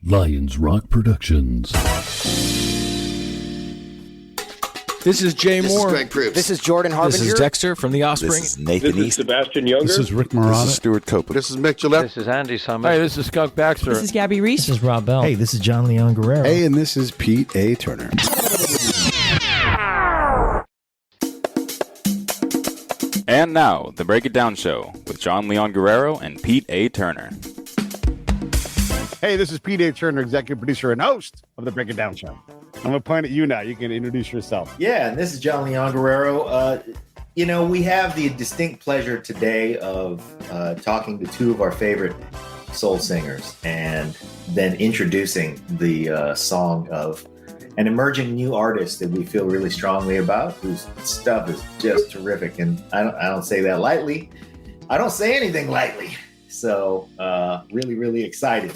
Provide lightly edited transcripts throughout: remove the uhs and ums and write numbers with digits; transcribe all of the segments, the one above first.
Lions Rock Productions. This is Jay This Moore. is Greg Proops. This is Jordan Harbinger. This is Dexter from The Offspring. This is Nathan This is East. Sebastian Younger. This is Rick Marotta. This is Stuart Copeland. This is Mick Gillette. This is Andy Summers. Hey, this is Skunk Baxter. This is Gabby Reese. This is Rob Bell. Hey, this is John Leon Guerrero. Hey, and this is Pete A. Turner. And now, the Break It Down Show with John Leon Guerrero and Pete A. Turner. Hey, this is Pete A. Turner, executive producer and host of the Break It Down Show. I'm going to point at you now. You can introduce yourself. Yeah, and this is Jon Leon Guerrero. We have the distinct pleasure today of talking to two of our favorite soul singers and then introducing the song of an emerging new artist that we feel really strongly about, whose stuff is just terrific. And I don't say that lightly. I don't say anything lightly. So really, really excited.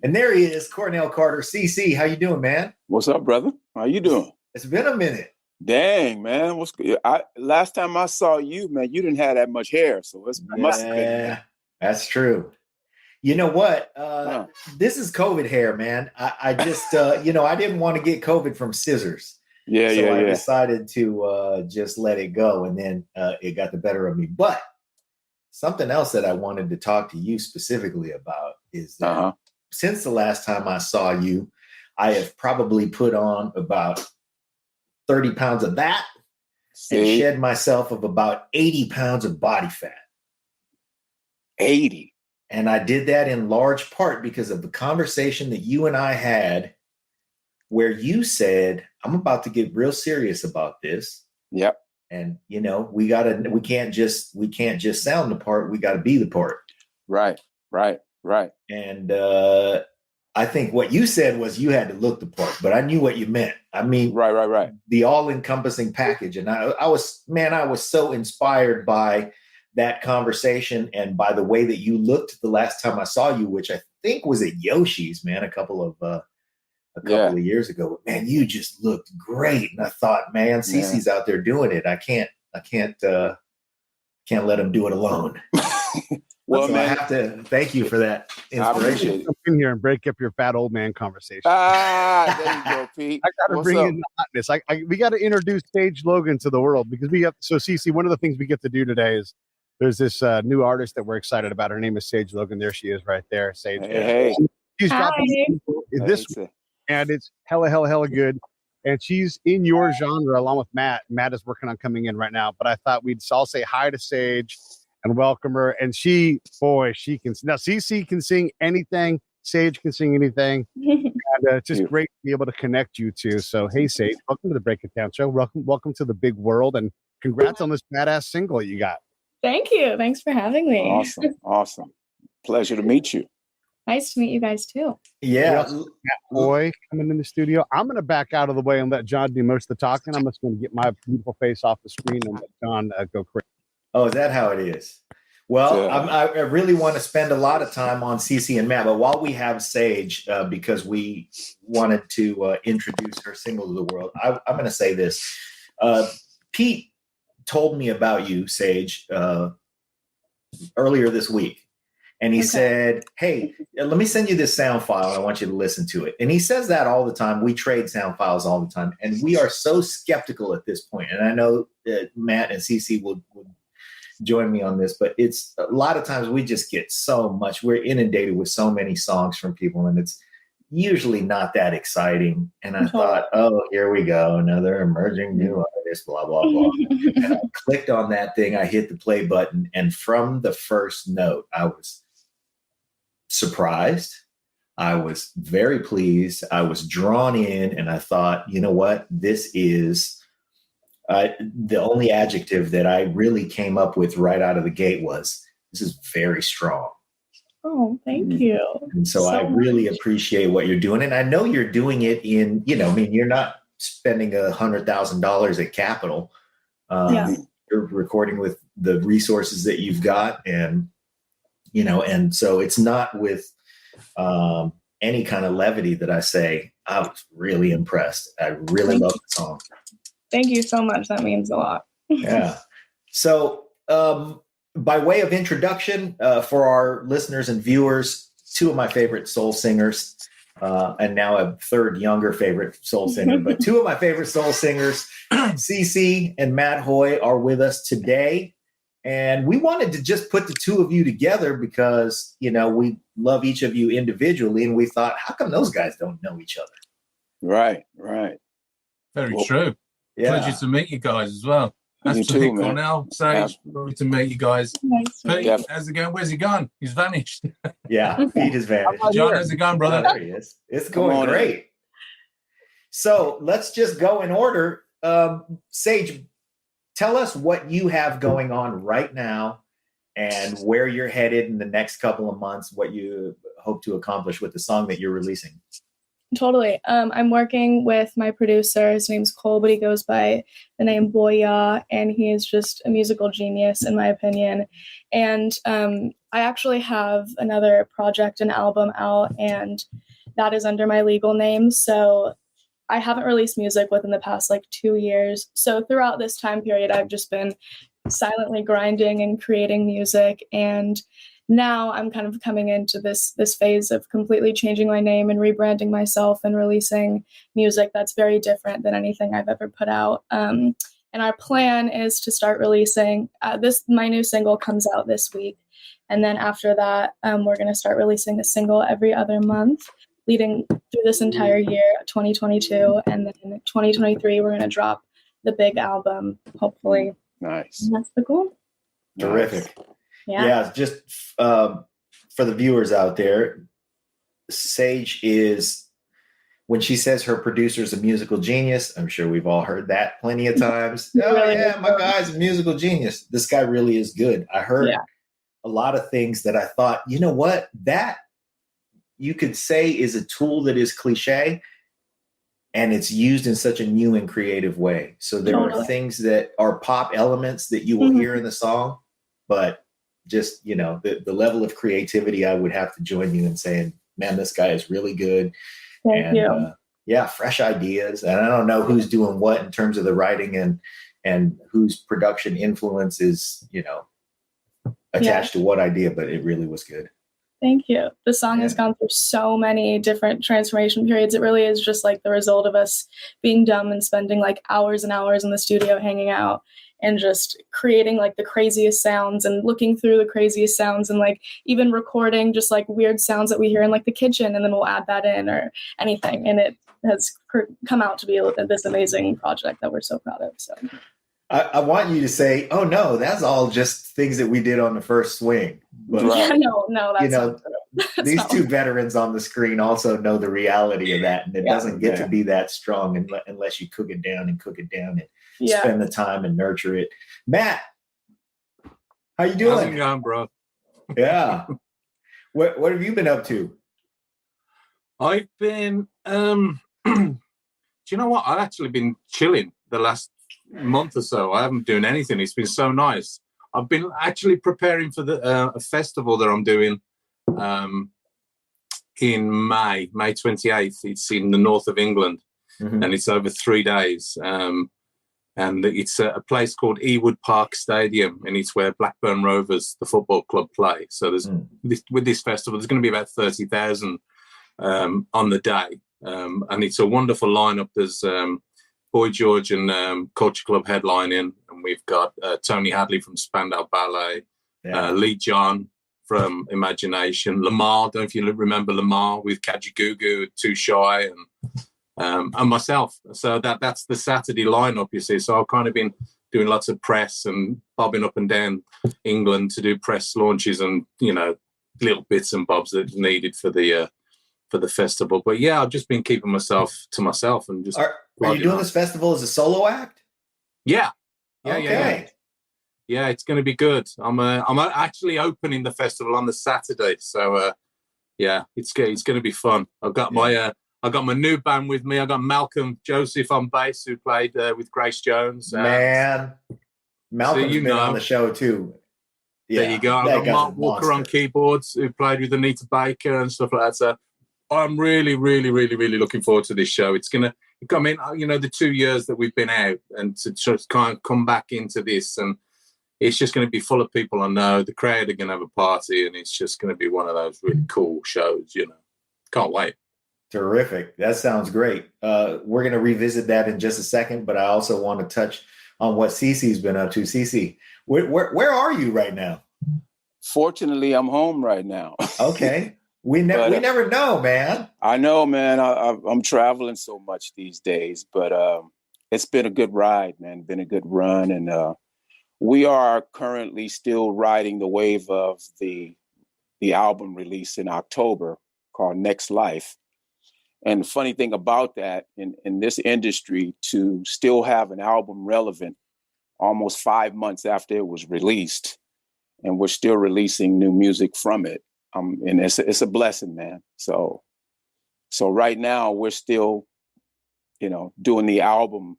And there he is, Cornell Carter CC. How you doing, man? What's up, brother? How you doing? It's been a minute. Dang, man. What's good? Last time I saw you, man, you didn't have that much hair, so it must have been. Yeah, that's true. You know what? This is COVID hair, man. I just, I didn't want to get COVID from scissors. Yeah. I decided to just let it go, and then it got the better of me. But something else that I wanted to talk to you specifically about is that since the last time I saw you, I have probably put on about 30 pounds of that and shed myself of about 80 pounds of body fat. 80. And I did that in large part because of the conversation that you and I had where you said, I'm about to get real serious about this. Yep. And we can't just sound the part. We got to be the part. Right. And I think what you said was you had to look the part, but I knew what you meant. I mean, right. The all-encompassing package. And I was so inspired by that conversation and by the way that you looked the last time I saw you, which I think was at Yoshi's, man, a couple of years ago. But man, you just looked great. And I thought, man, Cece's out there doing it. I can't let him do it alone. Well, so man, I have to thank you for that inspiration. Come in here and break up your fat old man conversation. There you go, Pete. I got to bring in the hotness. We got to introduce Sage Logan to the world because Cece, one of the things we get to do today is there's this new artist that we're excited about. Her name is Sage Logan. There she is right there. Sage. Hey. She's got this and it's hella good. And she's in your genre along with Matt. Matt is working on coming in right now, but I thought we'd all say hi to Sage and welcome her. And she can. Now, CC can sing anything. Sage can sing anything. And it's just great to be able to connect you two. So, hey, Sage, welcome to the Break It Down Show. Welcome to the big world. And congrats on this badass single you got. Thank you. Thanks for having me. Awesome. Pleasure to meet you. Nice to meet you guys, too. Yeah. Matt Boy coming in the studio. I'm going to back out of the way and let John do most of the talking. I'm just going to get my beautiful face off the screen and let John go crazy. Oh, is that how it is? Well, I really want to spend a lot of time on CC and Matt, but while we have Sage, because we wanted to introduce her single to the world, I'm going to say this. Pete told me about you, Sage, earlier this week. And he said, hey, let me send you this sound file. I want you to listen to it. And he says that all the time. We trade sound files all the time. And we are so skeptical at this point. And I know that Matt and CC would join me on this, but it's a lot of times we just get so much. We're inundated with so many songs from people, and it's usually not that exciting. And I thought, oh, here we go. Another emerging new artist, blah, blah, blah. And I clicked on that thing. I hit the play button. And from the first note, I was surprised. I was very pleased. I was drawn in, and I thought, you know what? This is the only adjective that I really came up with right out of the gate was, this is very strong. Oh, thank you. And so I really appreciate what you're doing. And I know you're doing it in, you're not spending $100,000 at Capitol. You're recording with the resources that you've got. And so it's not with any kind of levity that I say, I was really impressed. I really love the song. Thank you so much. That means a lot. Yeah. So by way of introduction for our listeners and viewers, two of my favorite soul singers. and now a third younger favorite soul singer. But two of my favorite soul singers, CC and Matt Hoy, are with us today. And we wanted to just put the two of you together because, you know, we love each of you individually. And we thought, how come those guys don't know each other? Right. Very true. Yeah. Pleasure to meet you guys as well. You That's too, man. Cornell, Sage, lovely to meet you guys. Nice. Pete, Yeah. how's it going? Where's he gone? He's vanished. Yeah, Pete has vanished. John, how's it going, Oh, brother? there he is. It's going on in. great. So let's just go in order. Sage, tell us what you have going on right now and where you're headed in the next couple of months, what you hope to accomplish with the song that you're releasing. Totally. I'm working with my producer. His name's Cole, but he goes by the name Boya, and he is just a musical genius, in my opinion. And I actually have another project, an album out, and that is under my legal name. So I haven't released music within the past 2 years. So throughout this time period, I've just been silently grinding and creating music. And now I'm kind of coming into this phase of completely changing my name and rebranding myself and releasing music that's very different than anything I've ever put out. And our plan is to start releasing my new single comes out this week. And then after that, we're going to start releasing a single every other month, leading through this entire year, 2022. And then 2023, we're going to drop the big album, hopefully. Nice. And that's the goal. Terrific. Yeah. Yeah, just for the viewers out there, Sage is, when she says her producer's a musical genius, I'm sure we've all heard that plenty of times. Oh, Really yeah, good. my guy's a musical genius. This guy really is good. I heard a lot of things that I thought, you know what, that you could say is a tool that is cliche, and it's used in such a new and creative way. So there are things that are pop elements that you will hear in the song, but just, you know, the level of creativity, I would have to join you in saying, man, this guy is really good. Thank you. Yeah, fresh ideas. And I don't know who's doing what in terms of the writing and whose production influence is, you know, attached to what idea, but it really was good. Thank you. The song has gone through so many different transformation periods. It really is just the result of us being dumb and spending hours and hours in the studio hanging out and just creating the craziest sounds and looking through the craziest sounds and even recording just weird sounds that we hear in the kitchen, and then we'll add that in or anything. And it has come out to be this amazing project that we're so proud of. So I want you to say, oh no, that's all just things that we did on the first swing. But, no, that's not true. These two veterans on the screen also know the reality of that, and it doesn't get to be that strong unless you cook it down and spend the time and nurture it. Matt, how you doing? How's it going, bro? Yeah. What have you been up to? I've been, do you know what? I've actually been chilling the last month or so. I haven't been doing anything. It's been so nice. I've been actually preparing for a festival that I'm doing in May 28th. It's in the north of England, and it's over 3 days. And it's a place called Ewood Park Stadium, and it's where Blackburn Rovers, the football club, play. So there's with this festival, there's going to be about 30,000 on the day, and it's a wonderful lineup. There's Boy George and Culture Club headlining, and we've got Tony Hadley from Spandau Ballet, Lee John from Imagination, Lamar. Don't know if you remember Lamar with Kajagoogoo, Too Shy, and myself. So that's the Saturday lineup, you see. So I've kind of been doing lots of press and bobbing up and down England to do press launches and, you know, little bits and bobs that are needed for the festival. But yeah, I've just been keeping myself to myself and just. Are you doing this festival as a solo act? Yeah. Okay. Yeah, it's going to be good. I'm actually opening the festival on the Saturday, so it's going to be fun. I've got my new band with me. I got Malcolm Joseph on bass, who played with Grace Jones. Man, Malcolm's been on the show too. Yeah, there you go. I've got Mark Walker on keyboards, who played with Anita Baker and stuff like that. So I'm really, really, really, really looking forward to this show. It's going to, I mean, you know, the 2 years that we've been out and to just kind of come back into this, and it's just going to be full of people I know. The crowd are going to have a party, and it's just going to be one of those really cool shows, you know. Can't wait. Terrific. That sounds great. We're going to revisit that in just a second, but I also want to touch on what CC's been up to. CC, where are you right now? Fortunately, I'm home right now. Okay. We never know, man. I know, man. I'm traveling so much these days, but it's been a good ride, man. Been a good run. And we are currently still riding the wave of the album release in October called Next Life. And the funny thing about that in this industry, to still have an album relevant almost 5 months after it was released, and we're still releasing new music from it. And it's a blessing, man. So right now we're still, doing the album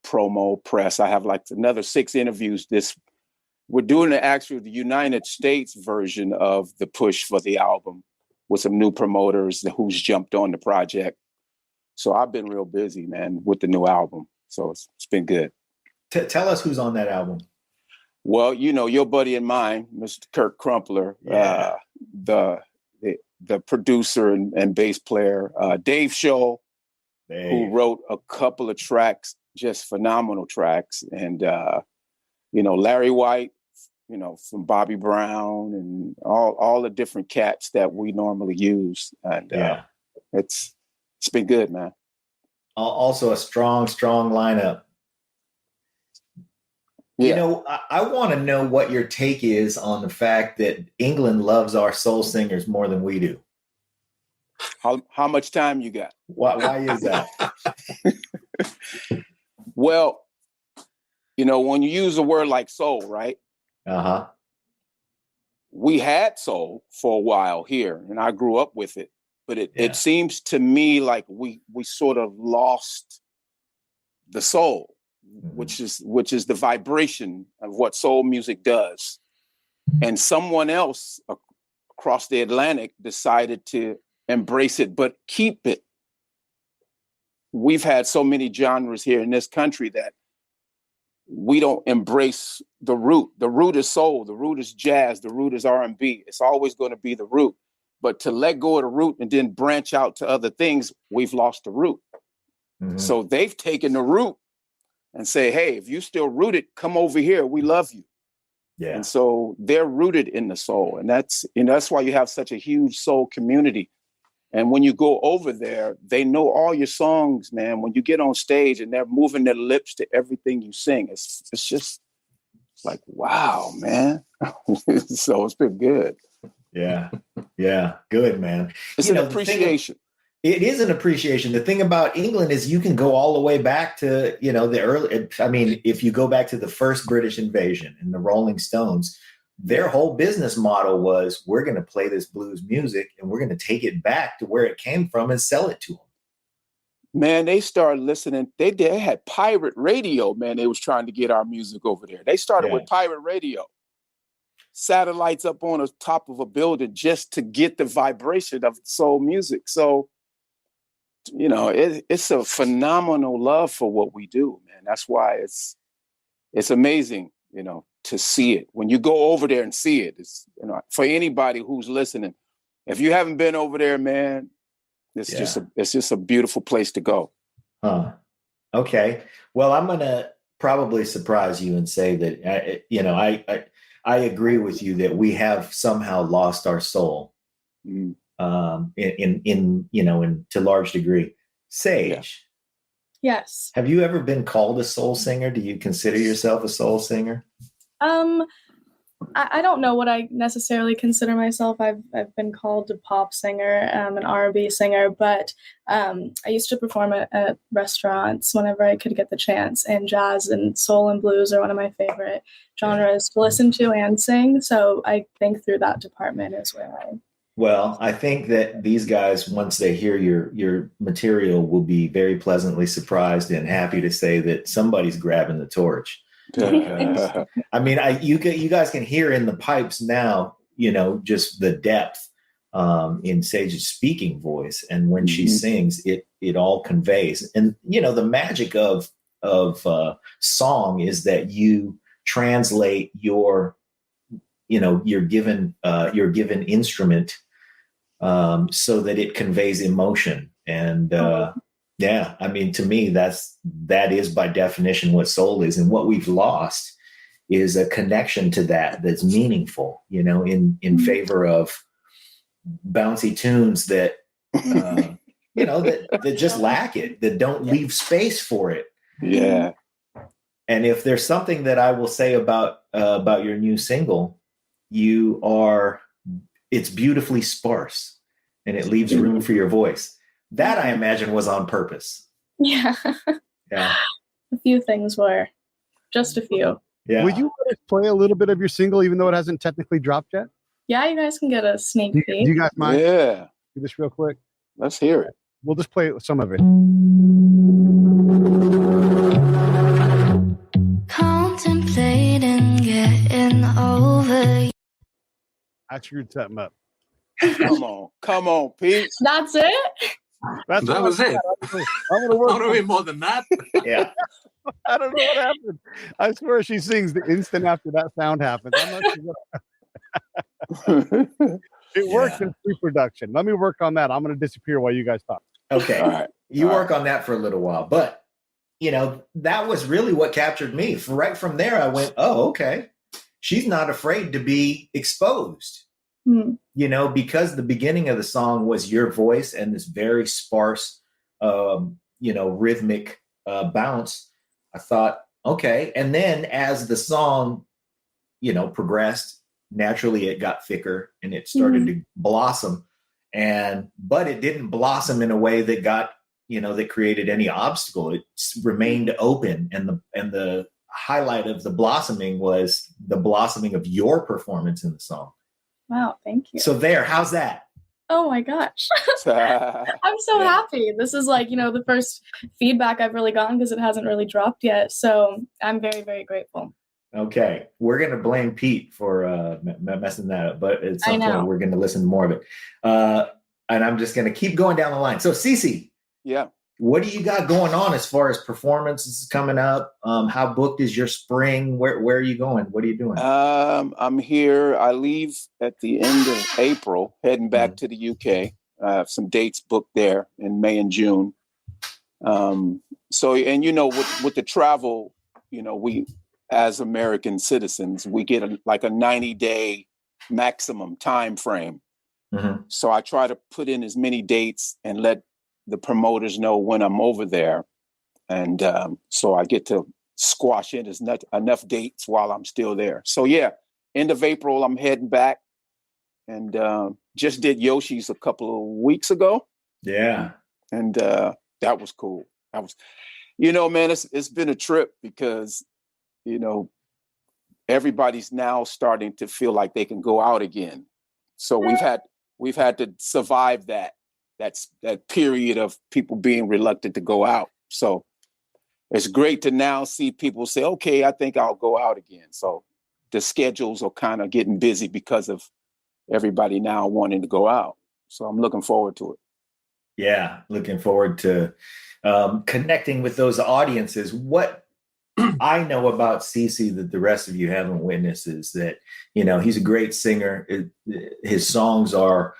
promo press. I have like another 6 interviews. We're doing the United States version of the push for the album with some new promoters who's jumped on the project. So I've been real busy, man, with the new album. So it's been good. Tell us who's on that album. Well, your buddy and mine, Mr. Kirk Crumpler, the producer and bass player, Dave Scholl, who wrote a couple of tracks, just phenomenal tracks. And, Larry White, from Bobby Brown and all the different cats that we normally use. And it's been good, man. Also a strong lineup. Yeah. I want to know what your take is on the fact that England loves our soul singers more than we do. How much time you got? Why is that? Well, when you use a word like soul, right? Uh-huh. We had soul for a while here, and I grew up with it. But it seems to me like we sort of lost the soul, which is the vibration of what soul music does. And someone else across the Atlantic decided to embrace it, but keep it. We've had so many genres here in this country that we don't embrace the root. The root is soul. The root is jazz. The root is R&B. It's always going to be the root. But to let go of the root and then branch out to other things, we've lost the root. Mm-hmm. So they've taken the root and say, hey, if you still rooted, come over here. We love you. Yeah. And so they're rooted in the soul. And that's why you have such a huge soul community. And when you go over there, they know all your songs, man. When you get on stage and they're moving their lips to everything you sing, it's just like, wow, man. So it's been good. Yeah. Good, man. It's an appreciation. It is an appreciation. The thing about England is you can go all the way back to, the early, if you go back to the first British invasion and the Rolling Stones, their whole business model was, we're going to play this blues music and we're going to take it back to where it came from and sell it to them. Man, they started listening. They had pirate radio, man. They was trying to get our music over there. They started with pirate radio. Satellites up on the top of a building just to get the vibration of soul music. So, it's a phenomenal love for what we do, man. That's why it's amazing, to see it. When you go over there and see it, it's, for anybody who's listening, if you haven't been over there, man, it's just a beautiful place to go. Huh. Okay. Well, I'm going to probably surprise you and say that, I agree with you that we have somehow lost our soul in to large degree. Sage. Yes. Have you ever been called a soul singer? Do you consider yourself a soul singer? I don't know what I necessarily consider myself. I've been called a pop singer, an R&B singer, but I used to perform at restaurants whenever I could get the chance, and jazz and soul and blues are one of my favorite genres to listen to and sing. So I think through that department is where Well, I think that these guys, once they hear your material, will be very pleasantly surprised and happy to say that somebody's grabbing the torch. You guys can hear in the pipes now, just the depth in Sage's speaking voice, and when she sings, it all conveys. And the magic of song is that you translate your given instrument so that it conveys emotion. And yeah, I mean, to me, that is by definition what soul is. And what we've lost is a connection to that's meaningful, in favor of bouncy tunes that, that just lack it, that don't leave space for it. Yeah. And if there's something that I will say about your new single, it's beautifully sparse and it leaves room for your voice. That I imagine was on purpose. Yeah. Yeah. A few things were. Just a few. Yeah. Would you let us play a little bit of your single, even though it hasn't technically dropped yet? Yeah, you guys can get a sneak peek. Do you guys mind? Yeah. Do this real quick. Let's hear it. We'll just play some of it. Contemplating getting over you. I screwed something up. Come on, Pete. That's it? That was it. I'm gonna work. I want to be more than that. Yeah. I don't know what happened. I swear she sings the instant after that sound happens. I'm not sure. It works in pre-production. Let me work on that. I'm going to disappear while you guys talk. Okay. All right. You work on that for a little while, but that was really what captured me. Right from there, I went, oh, okay. She's not afraid to be exposed, because the beginning of the song was your voice and this very sparse, rhythmic bounce. I thought, okay. And then as the song, progressed, naturally it got thicker and it started to blossom. But it didn't blossom in a way that got, that created any obstacle. It remained open. And the highlight of the blossoming was the blossoming of your performance in the song. Wow, thank you. So how's that? Oh my gosh. I'm so happy. This is the first feedback I've really gotten because it hasn't really dropped yet. So I'm very, very grateful. Okay. We're going to blame Pete for messing that up, but at some point we're going to listen to more of it. And I'm just going to keep going down the line. So CC. Yeah. What do you got going on as far as performances coming up? How booked is your spring? Where are you going? What are you doing? I'm here. I leave at the end of April, heading back to the UK. I have some dates booked there in May and June. With the travel, we, as American citizens, we get a 90-day maximum time frame. Mm-hmm. So I try to put in as many dates and let the promoters know when I'm over there. And so I get to squash in enough dates while I'm still there. So yeah, end of April, I'm heading back and just did Yoshi's a couple of weeks ago. Yeah. And that was cool. Man, it's been a trip because, everybody's now starting to feel like they can go out again. So we've had to survive that period of people being reluctant to go out. So it's great to now see people say, okay, I think I'll go out again. So the schedules are kind of getting busy because of everybody now wanting to go out. So I'm looking forward to it. Yeah, looking forward to connecting with those audiences. What I know about CC that the rest of you haven't witnessed is that, he's a great singer. His songs are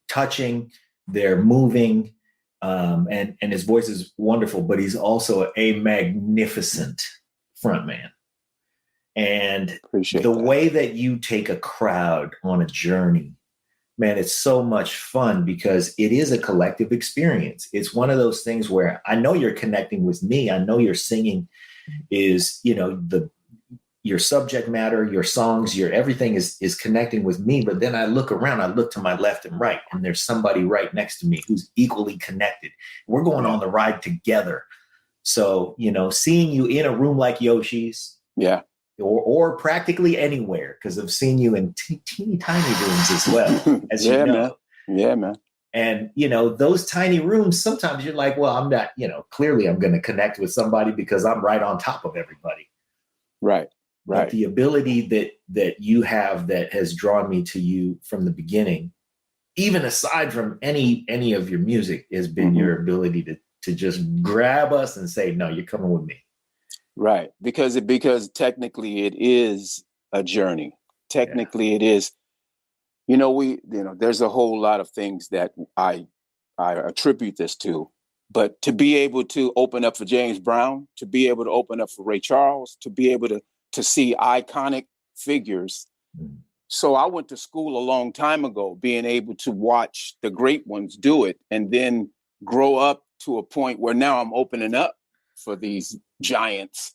touching, they're moving, and his voice is wonderful, but he's also a magnificent frontman. And way that you take a crowd on a journey, man, it's so much fun because it is a collective experience. It's one of those things where I know you're connecting with me. I know your singing is, your subject matter, your songs, your everything is connecting with me. But then I look around, I look to my left and right, and there's somebody right next to me who's equally connected. We're going on the ride together. So, seeing you in a room like Yoshi's, yeah, or practically anywhere, because I've seen you in teeny tiny rooms as well, as you know. Man. Yeah, man. And, those tiny rooms, sometimes you're like, well, I'm not, clearly I'm going to connect with somebody because I'm right on top of everybody. Right. But the ability that you have that has drawn me to you from the beginning, even aside from any of your music, has been your ability to just grab us and say, no, you're coming with me. Right. Because technically it is a journey. Technically it is, there's a whole lot of things that I attribute this to, but to be able to open up for James Brown, to be able to open up for Ray Charles, to be able to see iconic figures. So I went to school a long time ago, being able to watch the great ones do it and then grow up to a point where now I'm opening up for these giants.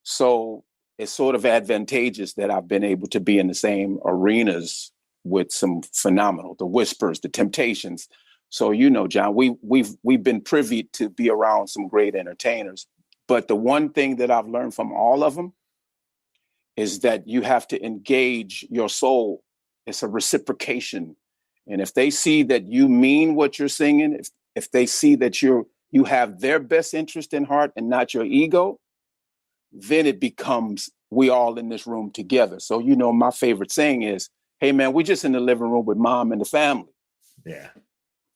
So it's sort of advantageous that I've been able to be in the same arenas with some phenomenal, the Whispers, the Temptations. So, John, we've been privy to be around some great entertainers. But the one thing that I've learned from all of them is that you have to engage your soul. It's a reciprocation. And if they see that you mean what you're singing, if they see that you have their best interest in heart and not your ego, then it becomes we all in this room together. So, my favorite saying is, hey, man, we're just in the living room with mom and the family. Yeah.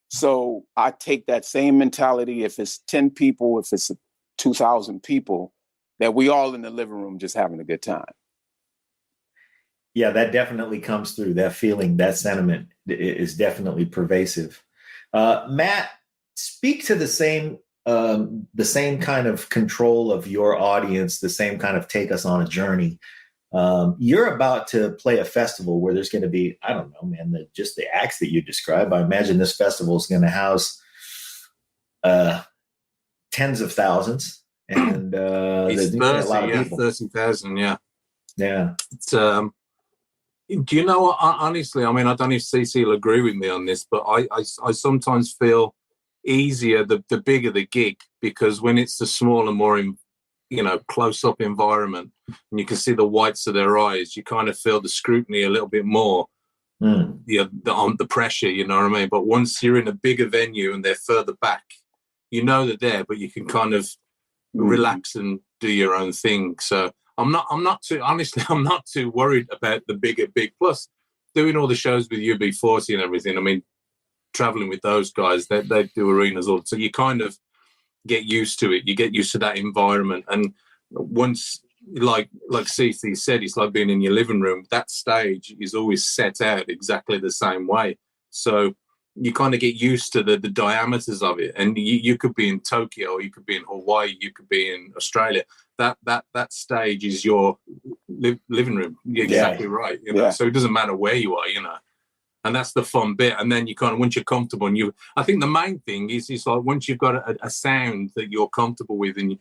So I take that same mentality. If it's 10 people, if it's 2,000 people, that we all in the living room just having a good time. Yeah, that definitely comes through. That feeling, that sentiment is definitely pervasive. Matt, speak to the same kind of control of your audience, the same kind of take us on a journey. You're about to play a festival where there's going to be, I don't know, man, just the acts that you described. I imagine this festival is going to house tens of thousands, and it's 30, a lot of people. 30,000, yeah. Yeah. It's, do you know what? Honestly, I mean, I don't know if CC will agree with me on this, but I sometimes feel easier the bigger the gig, because when it's the smaller, more close-up environment, and you can see the whites of their eyes, you kind of feel the scrutiny a little bit more, the pressure, you know what I mean? But once you're in a bigger venue and they're further back, they're there, but you can kind of relax and do your own thing. So I'm not too worried about the big. Plus, doing all the shows with UB40 and everything, I mean, traveling with those guys, they do arenas all, so you kind of get used to it. You get used to that environment, and once, like CC said, it's like being in your living room. That stage is always set out exactly the same way, so you kind of get used to the diameters of it. And you could be in Tokyo, or you could be in Hawaii, you could be in Australia. That stage is your living room. You're exactly right. So it doesn't matter where you are, and that's the fun bit. And then you kind of, once you're comfortable, and I think the main thing is like once you've got a sound that you're comfortable with, and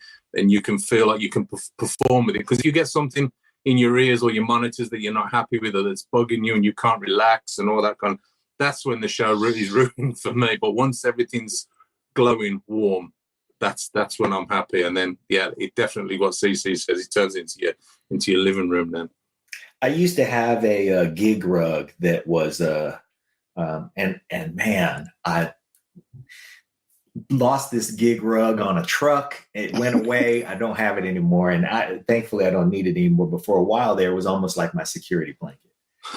you can feel like you can perform with it, because if you get something in your ears or your monitors that you're not happy with, or that's bugging you and you can't relax and all that kind of, that's when the show really is ruined for me. But once everything's glowing warm, that's when I'm happy. And then, it definitely, what CC says, it turns into your living room then. I used to have a gig rug that was and man, I lost this gig rug on a truck. It went away. I don't have it anymore, and thankfully I don't need it anymore. But for a while there, it was almost like my security blanket.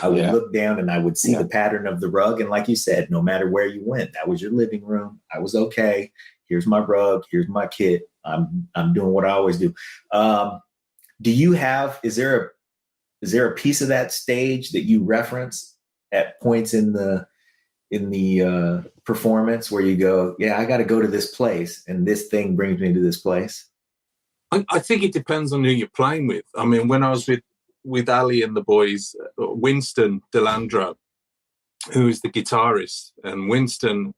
I would look down and I would see the pattern of the rug, and like you said, no matter where you went, that was your living room. I was okay. Here's my rug. Here's my kit. I'm doing what I always do. Do you have? Is there a piece of that stage that you reference at points in the performance where you go, I got to go to this place, and this thing brings me to this place? I think it depends on who you're playing with. I mean, when I was with Ali and the boys, Winston Delandro, who is the guitarist, and Winston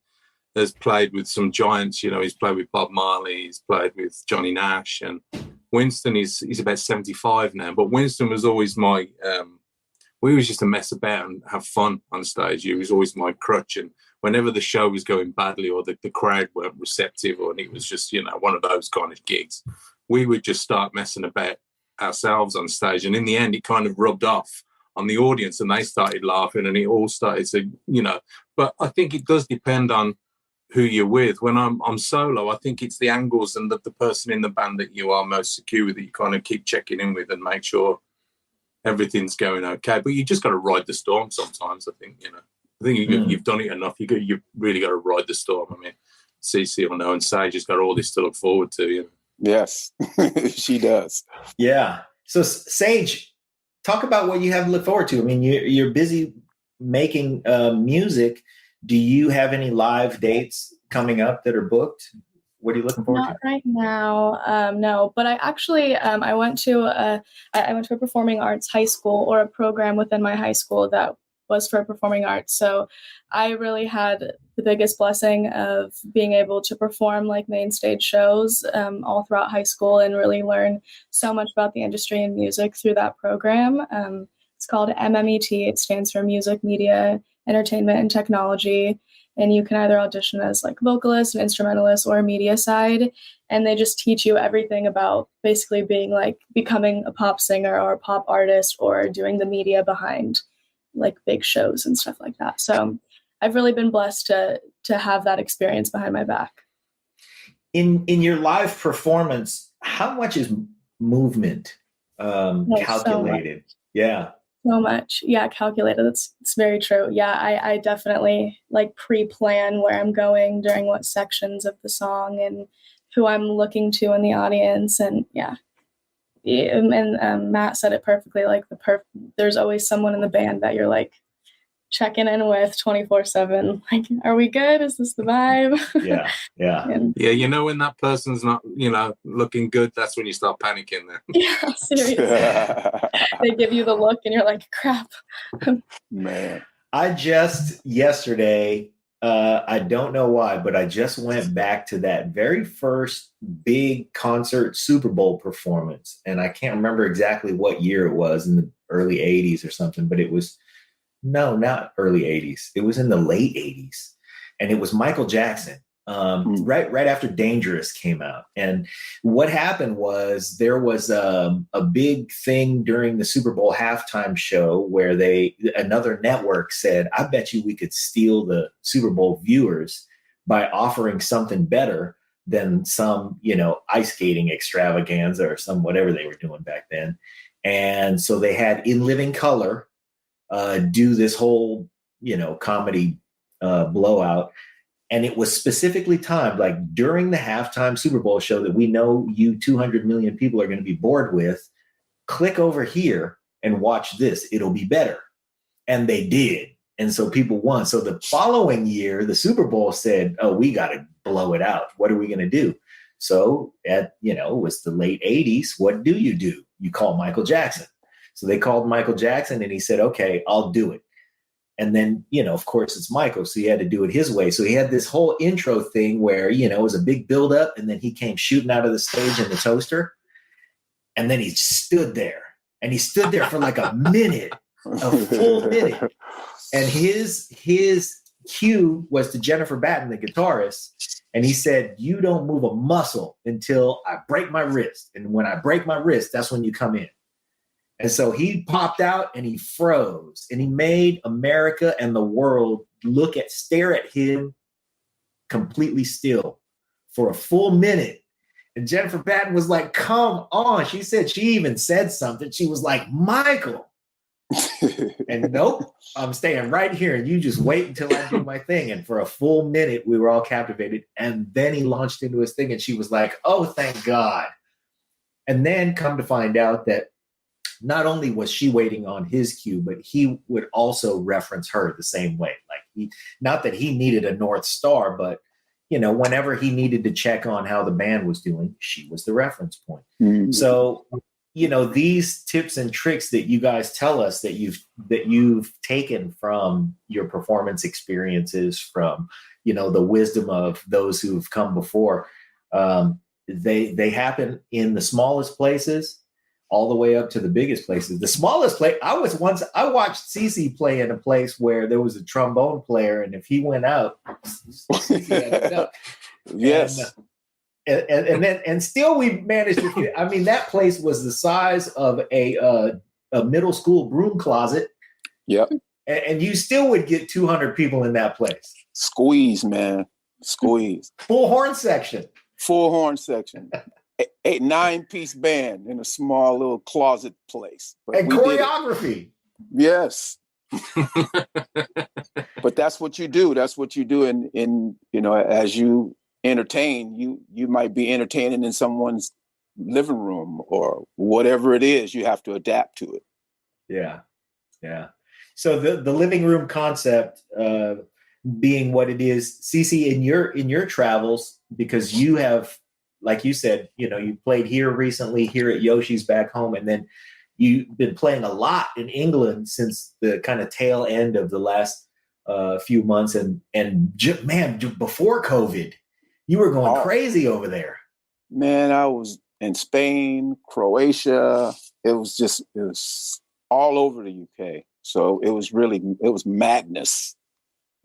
has played with some giants. He's played with Bob Marley, he's played with Johnny Nash, and Winston he's about 75 now. But Winston was always my we was just to mess about and have fun on stage. He was always my crutch, and whenever the show was going badly or the crowd weren't receptive, or it was just one of those kind of gigs, we would just start messing about ourselves on stage, and in the end it kind of rubbed off on the audience, and they started laughing, and it all started to but I think it does depend on who you're with. When I'm solo, I think it's the angles and the person in the band that you are most secure with, that you kind of keep checking in with and make sure everything's going okay. But you just got to ride the storm sometimes. I think you've done it enough. You really got to ride the storm. I mean, CC will know, and Sage has got all this to look forward to. Yes, she does. Yeah. So Sage, talk about what you have to look forward to. I mean, you're busy making music, do you have any live dates coming up that are booked? What are you looking forward to? Not right now, no. But I actually I went to a performing arts high school, or a program within my high school that was for performing arts. So I really had the biggest blessing of being able to perform like main stage shows all throughout high school, and really learn so much about the industry and music through that program. It's called MMET. It stands for Music, Media, Entertainment, and Technology. And you can either audition as like vocalist, an instrumentalist, or a media side. And they just teach you everything about basically being like becoming a pop singer or a pop artist, or doing the media behind like big shows and stuff like that. So I've really been blessed to have that experience behind my back. In your live performance, how much is movement calculated? So much. Yeah, calculated. It's very true. Yeah, I definitely like pre-plan where I'm going during what sections of the song and who I'm looking to in the audience. And and Matt said it perfectly. Like there's always someone in the band that you're like checking in with 24/7. Like, are we good? Is this the vibe? Yeah. Yeah, you know, when that person's not, looking good, that's when you start panicking then. Yeah, seriously. They give you the look and you're like, crap. Man. I just yesterday, I don't know why, but I just went back to that very first big concert Super Bowl performance. And I can't remember exactly what year it was, in the early 80s or something, but it was, no, not early 80s. It was in the late 80s. And it was Michael Jackson, right after Dangerous came out. And what happened was there was a big thing during the Super Bowl halftime show where another network said, I bet you we could steal the Super Bowl viewers by offering something better than some, ice skating extravaganza or some whatever they were doing back then. And so they had In Living Color do this whole, comedy blowout. And it was specifically timed, like during the halftime Super Bowl show that we know you 200 million people are going to be bored with. Click over here and watch this. It'll be better. And they did. And so people won. So the following year, the Super Bowl said, oh, we got to blow it out. What are we going to do? So it was the late 80s. What do? You call Michael Jackson. So they called Michael Jackson and he said, okay, I'll do it. And then, of course, it's Michael. So he had to do it his way. So he had this whole intro thing where, it was a big buildup. And then he came shooting out of the stage in the toaster. And then he stood there. And he stood there for like a minute, a full minute. And his cue was to Jennifer Batten, the guitarist. And he said, you don't move a muscle until I break my wrist. And when I break my wrist, that's when you come in. And so he popped out and he froze, and he made America and the world stare at him completely still for a full minute. And Jennifer Batten was like, come on. She even said something. She was like, Michael. And nope, I'm staying right here. And you just wait until I do my thing. And for a full minute, we were all captivated. And then he launched into his thing and she was like, oh, thank God. And then come to find out that not only was she waiting on his cue, but he would also reference her the same way. Like not that he needed a North Star, but whenever he needed to check on how the band was doing, she was the reference point. Mm-hmm. So, these tips and tricks that you guys tell us that you've taken from your performance experiences, from, the wisdom of those who've come before, they happen in the smallest places all the way up to the biggest places. The smallest place, I watched CC play in a place where there was a trombone player, and if he went out, CC had to go. Yes. And still we managed to, that place was the size of a middle school broom closet. Yep. And you still would get 200 people in that place. Squeeze, man. Squeeze. Full horn section. 9-piece band in a small little closet place. But and choreography. Yes. But that's what you do. That's what you do in as you entertain, you might be entertaining in someone's living room or whatever it is. You have to adapt to it. Yeah. So the living room concept being what it is, CC, in your travels, because you have, like you said, you played here recently, here at Yoshi's back home, and then you've been playing a lot in England since the kind of tail end of the last few months, and man, before COVID, you were going crazy over there. Man, I was in Spain, Croatia. It was all over the UK. So it was madness.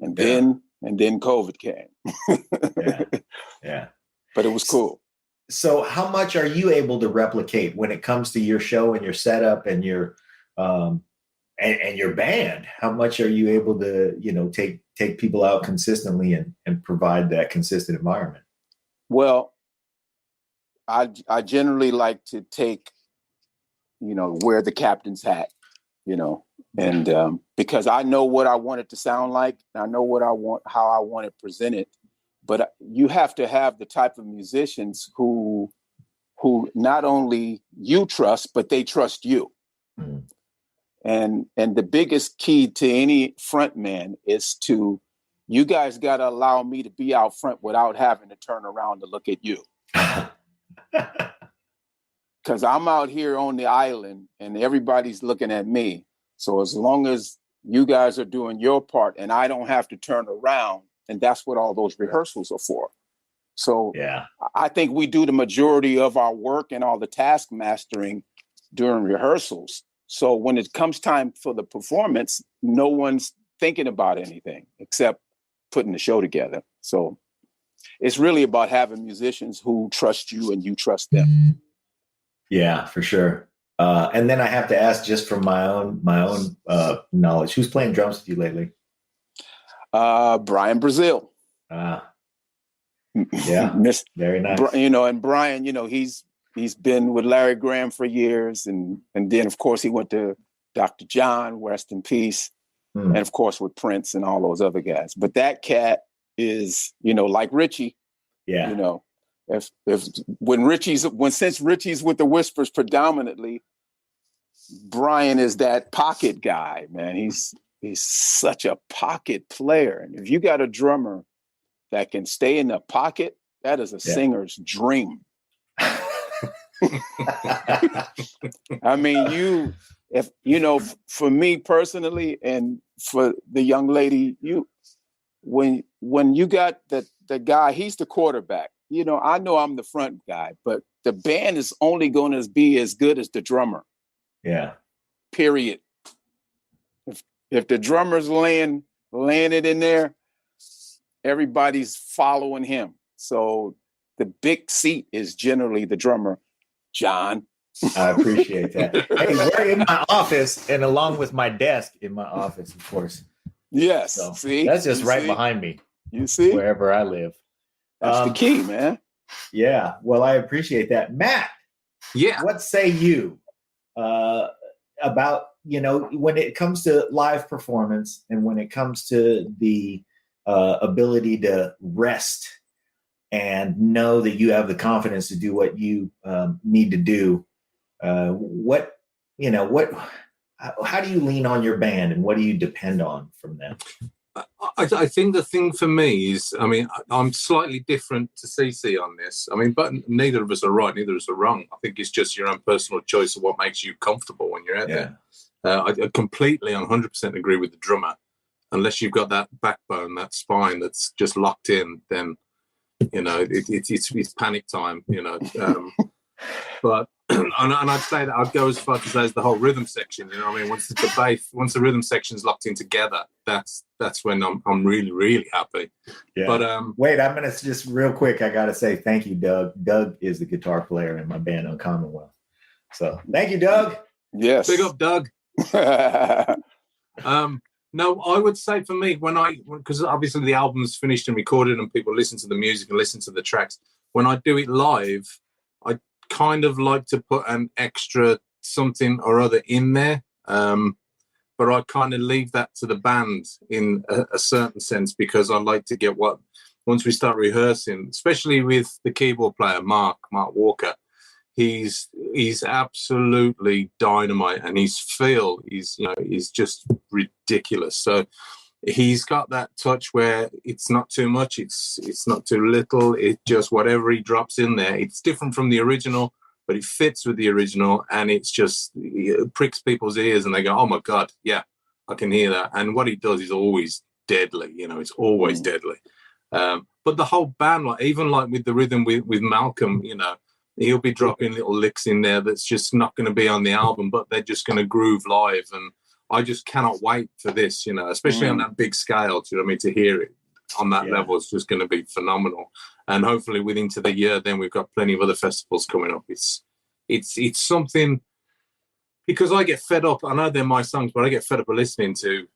And then COVID came. Yeah. But it was cool. So how much are you able to replicate when it comes to your show and your setup and your and your band? How much are you able to, take people out consistently and provide that consistent environment? Well, I generally like to take, wear the captain's hat, and because I know what I want it to sound like, and I know how I want it presented. But you have to have the type of musicians who not only you trust, but they trust you. Mm. And the biggest key to any front man is you guys got to allow me to be out front without having to turn around to look at you. Because I'm out here on the island and everybody's looking at me. So as long as you guys are doing your part and I don't have to turn around, and that's what all those rehearsals are for. So yeah, I think we do the majority of our work and all the task mastering during rehearsals. So when it comes time for the performance, no one's thinking about anything except putting the show together. So it's really about having musicians who trust you and you trust them. Yeah, for sure. And then I have to ask, just from my own knowledge, who's playing drums with you lately? Brian Brazil. Yeah, very nice. And Brian, he's been with Larry Graham for years, and then of course he went to Dr. John, rest in peace, and of course with Prince and all those other guys. But that cat is, like Richie. Yeah. Since Richie's with the Whispers predominantly, Brian is that pocket guy, man. He's such a pocket player. And if you got a drummer that can stay in the pocket, that is a singer's dream. I mean, for me personally, and for the young lady, when you got the guy, he's the quarterback. I know I'm the front guy, but the band is only going to be as good as the drummer. Yeah. Period. If the drummer's laying it in there, everybody's following him. So the big seat is generally the drummer, Jon. I appreciate that. Hey, we're in my office, and along with my desk in my office, of course. Yes. So see? That's just right behind me. You see? Wherever I live. That's the key, man. Yeah. Well, I appreciate that. Matt. Yeah. What say you about, when it comes to live performance and when it comes to the ability to rest and know that you have the confidence to do what you need to do, how do you lean on your band and what do you depend on from them? I think the thing for me is, I'm slightly different to CC on this. But neither of us are right, neither of us are wrong. I think it's just your own personal choice of what makes you comfortable when you're out there. I completely 100% agree with the drummer. Unless you've got that backbone, that spine that's just locked in, then, it's panic time, But and I'd say that I'd go as far to say as the whole rhythm section. Once the rhythm section's locked in together, that's when I'm really, really happy. Yeah. But wait, I'm gonna just real quick. I gotta say thank you, Doug. Doug is the guitar player in my band on Commonwealth. So thank you, Doug. Yes. Big up, Doug. No, I would say for me, because obviously the album's finished and recorded and people listen to the music and listen to the tracks. When I do it live, I kind of like to put an extra something or other in there, but I kind of leave that to the band in a certain sense, because I like to get once we start rehearsing, especially with the keyboard player Mark Walker, he's absolutely dynamite, and his feel is just ridiculous. So he's got that touch where it's not too much, it's not too little. It just whatever he drops in there, it's different from the original, but it fits with the original, and it pricks people's ears, and they go, "Oh my God, yeah, I can hear that." And what he does is always deadly. It's always deadly. But the whole band, even with the rhythm with Malcolm, he'll be dropping little licks in there that's just not going to be on the album, but they're just going to groove live. And I just cannot wait for this, especially on that big scale. Do you know what I mean? To hear it on that level is just going to be phenomenal. And hopefully within the year, then we've got plenty of other festivals coming up. It's something, because I get fed up. I know they're my songs, but I get fed up of listening to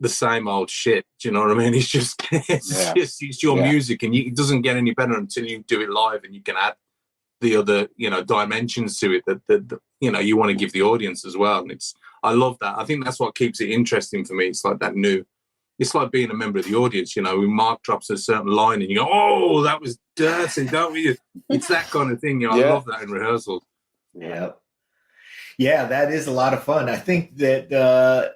the same old shit. Do you know what I mean? It's just it's your music, and it doesn't get any better until you do it live, and you can add the other dimensions to it that you want to give the audience as well. And I love that. I think that's what keeps it interesting for me. It's like that new. It's like being a member of the audience. When Mark drops a certain line, and you go, "Oh, that was dirty," don't we? It's that kind of thing. I love that in rehearsal. Yeah, that is a lot of fun. I think that.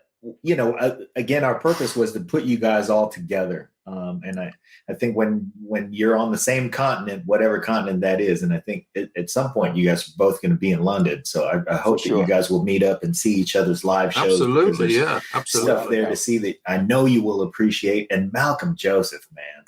Again, our purpose was to put you guys all together. And I think when you're on the same continent, whatever continent that is, and I think at some point you guys are both going to be in London. So I hope that you guys will meet up and see each other's live shows. Absolutely. Yeah, absolutely. Stuff there to see that I know you will appreciate. And Malcolm Joseph, man,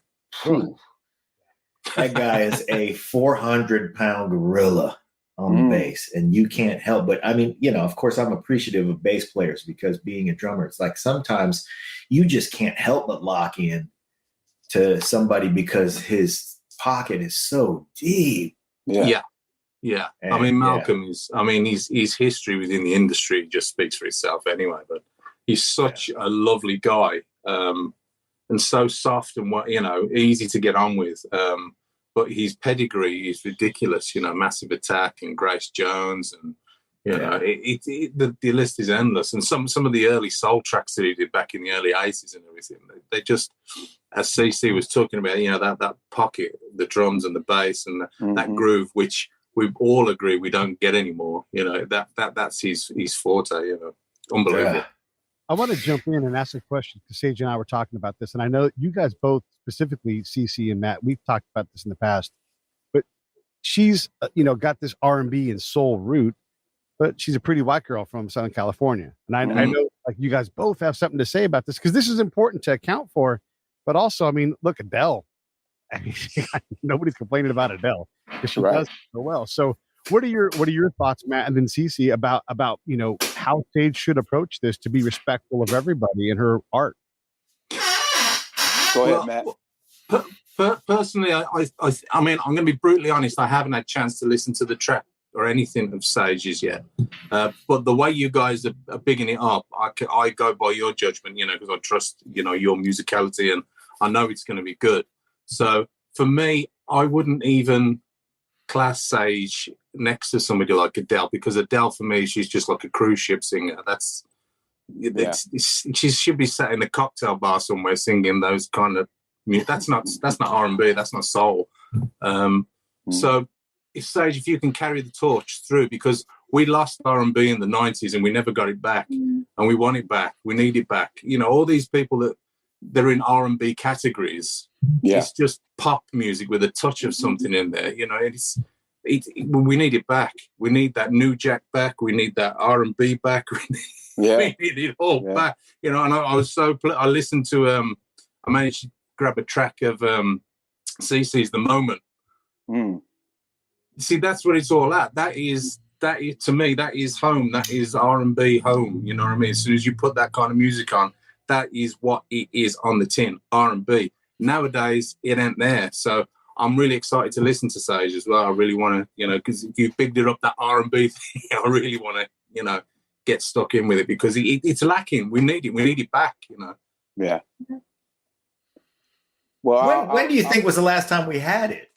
that guy is a 400-pound gorilla on the bass, and you can't help but, of course I'm appreciative of bass players, because being a drummer, it's like sometimes you just can't help but lock in to somebody because his pocket is so deep. Yeah. And, Malcolm is, his history within the industry just speaks for itself anyway, but he's such a lovely guy, and so soft and easy to get on with. But his pedigree is ridiculous, Massive Attack and Grace Jones, and the list is endless. And some of the early soul tracks that he did back in the early 80s and everything, they just, as CC was talking about, that pocket, the drums and the bass and that groove, which we all agree we don't get anymore. That's his forte. Unbelievable. Yeah. I want to jump in and ask a question, because Sage and I were talking about this, and I know you guys both, specifically CC and Matt, we've talked about this in the past, but she's, got this R&B and soul root, but she's a pretty white girl from Southern California. And I know you guys both have something to say about this, because this is important to account for, but also, look, Adele, nobody's complaining about Adele, because she does so well. So what are your thoughts, Matt, and then CC, about how Sage should approach this to be respectful of everybody in her art? Go ahead, Matt. Personally, I'm going to be brutally honest. I haven't had a chance to listen to the track or anything of Sage's yet. But the way you guys are bigging it up, I go by your judgment, because I trust, your musicality, and I know it's going to be good. So for me, I wouldn't even class Sage next to somebody like Adele, because Adele, for me, she's just like a cruise ship singer. She should be sat in a cocktail bar somewhere singing those kind of music. That's not R&B, that's not soul. So if you can carry the torch through, because we lost R&B in the 90s and we never got it back, and we want it back, we need it back. All these people that they're in R&B categories, it's just pop music with a touch of something in there. We need it back. We need that new jack back. We need that R&B back. We need it all back. And I was I listened to I managed to grab a track of CC's The Moment. See, that's what it's all at. That is to me, that is home. That is R&B home. You know what I mean? As soon as you put that kind of music on, that is what it is on the tin, R&B. Nowadays, it ain't there. So I'm really excited to listen to Sage as well. I really want to, because if you bigged it up, that R&B thing, I really want to, get stuck in with it, because it's lacking. We need it. We need it back, Yeah. Well, when do you think was the last time we had it?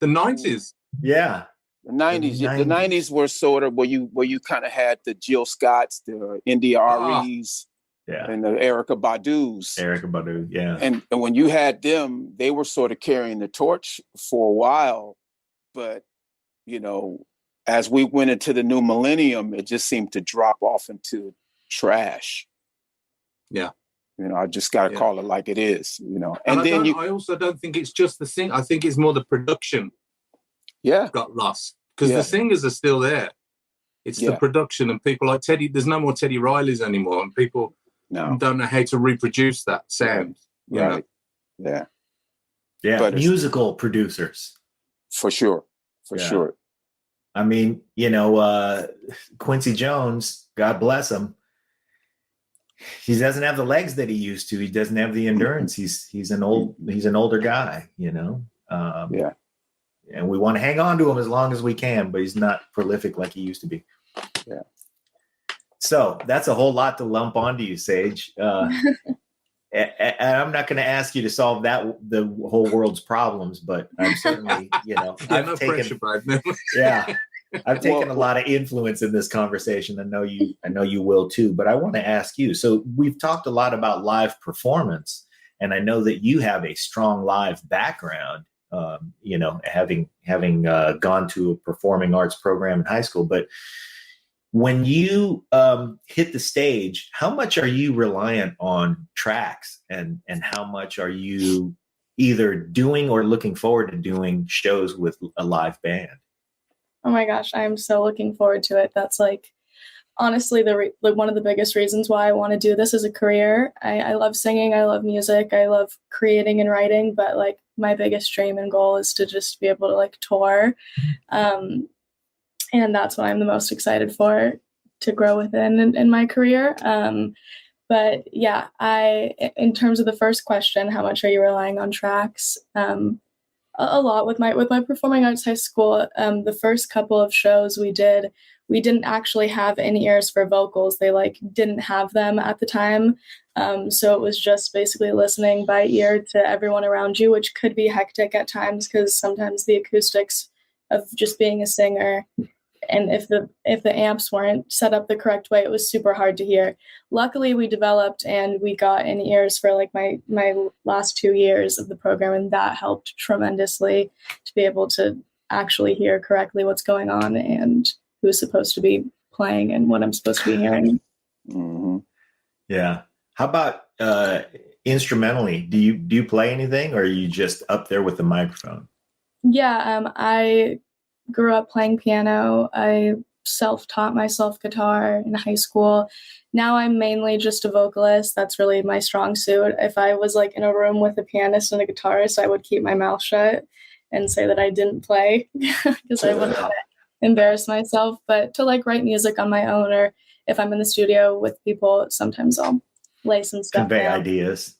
The 90s. Yeah. The 90s. The 90s were sort of where you kind of had the Jill Scotts, the India Aries, and the Erykah Badu's. Erykah Badu, yeah. And when you had them, they were sort of carrying the torch for a while, but as we went into the new millennium, it just seemed to drop off into trash. Yeah. I just got to call it like it is, And then I also don't think it's just the sing. I think it's more the production. Got lost because the singers are still there. It's the production and people like Teddy. There's no more Teddy Rileys anymore, and people don't know how to reproduce that sound. Right. Yeah. But musical producers, for sure. Sure. I mean, Quincy Jones, God bless him. He doesn't have the legs that he used to. He doesn't have the endurance. He's an older guy, and we want to hang on to him as long as we can, but he's not prolific like he used to be. Yeah. So that's a whole lot to lump onto you, Sage. And I'm not going to ask you to solve the whole world's problems, but I'm certainly, I've taken a lot of influence in this conversation. I know you will too, but I want to ask you. So we've talked a lot about live performance, and I know that you have a strong live background, having gone to a performing arts program in high school. But when you hit the stage, how much are you reliant on tracks, and how much are you either doing or looking forward to doing shows with a live band? Oh my gosh, I'm so looking forward to it. That's honestly one of the biggest reasons why I want to do this as a career. I love singing, I love music, I love creating and writing, but my biggest dream and goal is to just be able to tour. And that's what I'm the most excited for, to grow within in my career. But yeah, in terms of the first question, how much are you relying on tracks? A lot with my performing arts high school. The first couple of shows we didn't actually have in-ears for vocals. They didn't have them at the time. So it was just basically listening by ear to everyone around you, which could be hectic at times because sometimes the acoustics of just being a singer, and if the amps weren't set up the correct way, it was super hard to hear. Luckily, we developed and we got in ears for my last 2 years of the program, and that helped tremendously to be able to actually hear correctly what's going on and who's supposed to be playing and what I'm supposed to be hearing. Mm-hmm. Yeah. How about instrumentally? Do you play anything, or are you just up there with the microphone? Yeah, I grew up playing piano. I self-taught myself guitar in high school. Now I'm mainly just a vocalist. That's really my strong suit. If I was in a room with a pianist and a guitarist, I would keep my mouth shut and say that I didn't play because I wouldn't want to embarrass myself. But to write music on my own, or if I'm in the studio with people, sometimes I'll lay some stuff convey down. Ideas.